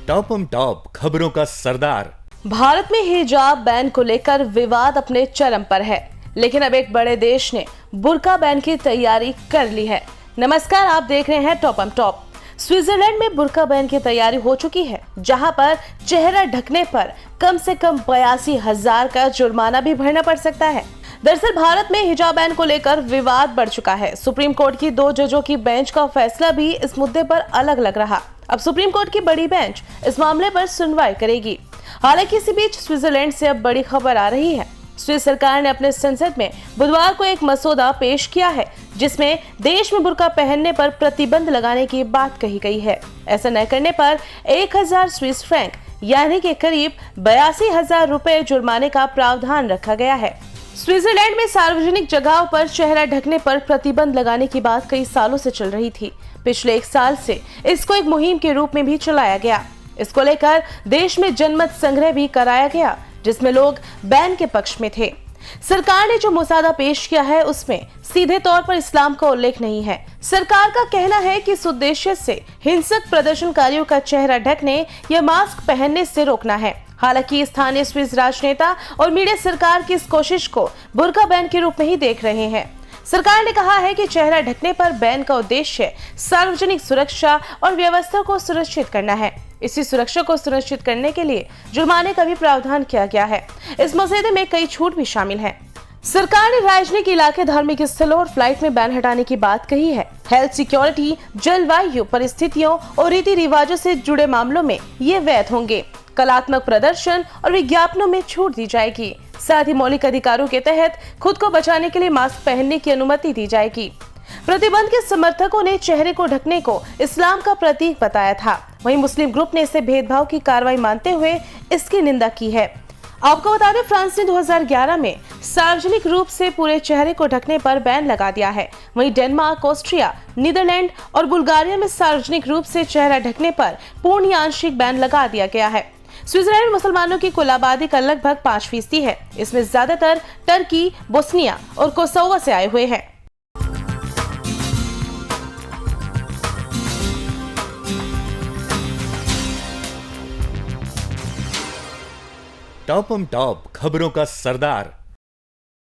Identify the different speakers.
Speaker 1: Top खबरों का सरदार।
Speaker 2: भारत में हिजाब बैन को लेकर विवाद अपने चरम पर है, लेकिन अब एक बड़े देश ने बुर्का बैन की तैयारी कर ली है। नमस्कार, आप देख रहे हैं टॉप। स्विट्जरलैंड में बुर्का बैन की तैयारी हो चुकी है, जहां पर चेहरा ढकने पर कम से कम 82,000 का जुर्माना भी भरना पड़ सकता है। दरअसल भारत में हिजाब बैन को लेकर विवाद बढ़ चुका है। सुप्रीम कोर्ट की 2 जजों की बेंच का फैसला भी इस मुद्दे पर अलग लग रहा। अब सुप्रीम कोर्ट की बड़ी बेंच इस मामले पर सुनवाई करेगी। हालांकि इसी बीच स्विट्जरलैंड से अब बड़ी खबर आ रही है। स्विस सरकार ने अपने संसद में बुधवार को एक मसौदा पेश किया है, जिसमें देश में बुर्का पहनने पर प्रतिबंध लगाने की बात कही गई है। ऐसा न करने पर 1000 स्विस फ्रैंक यानी कि करीब 82,000 रुपए जुर्माने का प्रावधान रखा गया है। स्विट्जरलैंड में सार्वजनिक जगहों पर चेहरा ढकने पर प्रतिबंध लगाने की बात कई सालों से चल रही थी। पिछले 1 साल से इसको एक मुहिम के रूप में भी चलाया गया। इसको लेकर देश में जनमत संग्रह भी कराया गया, जिसमें लोग बैन के पक्ष में थे। सरकार ने जो मसौदा पेश किया है, उसमें सीधे तौर पर इस्लाम का उल्लेख नहीं है। सरकार का कहना है कि इस उद्देश्य से हिंसक प्रदर्शनकारियों का चेहरा ढकने या मास्क पहनने से रोकना है। हालांकि स्थानीय स्विस राजनेता और मीडिया सरकार की इस कोशिश को बुर्का बैन के रूप में ही देख रहे हैं। सरकार ने कहा है कि चेहरा ढकने पर बैन का उद्देश्य सार्वजनिक सुरक्षा और व्यवस्था को सुरक्षित करना है। इसी सुरक्षा को सुनिश्चित करने के लिए जुर्माने का भी प्रावधान किया गया है। इस मसौदे में कई छूट भी शामिल हैं। सरकार ने राजनीतिक इलाके, धार्मिक स्थलों और फ्लाइट में बैन हटाने की बात कही है। हेल्थ, सिक्योरिटी, जलवायु परिस्थितियों और रीति रिवाजों से जुड़े मामलों में ये वैध होंगे। कलात्मक प्रदर्शन और विज्ञापनों में छूट दी जाएगी। साथ ही मौलिक अधिकारों के तहत खुद को बचाने के लिए मास्क पहनने की अनुमति दी जाएगी। प्रतिबंध के समर्थकों ने चेहरे को ढकने को इस्लाम का प्रतीक बताया था। वहीं मुस्लिम ग्रुप ने इसे भेदभाव की कार्रवाई मानते हुए इसकी निंदा की है। आपको बता दें, फ्रांस ने 2011 में सार्वजनिक रूप से पूरे चेहरे को ढकने पर बैन लगा दिया है। वहीं डेनमार्क, ऑस्ट्रिया, नीदरलैंड और बुल्गारिया में सार्वजनिक रूप से चेहरा ढकने पर पूर्ण या आंशिक बैन लगा दिया गया है। स्विट्जरलैंड मुसलमानों की कुल आबादी का लगभग 5% है। इसमें ज्यादातर टर्की, बोस्निया और कोसोवो से आए हुए हैं।
Speaker 1: टॉप खबरों का सरदार।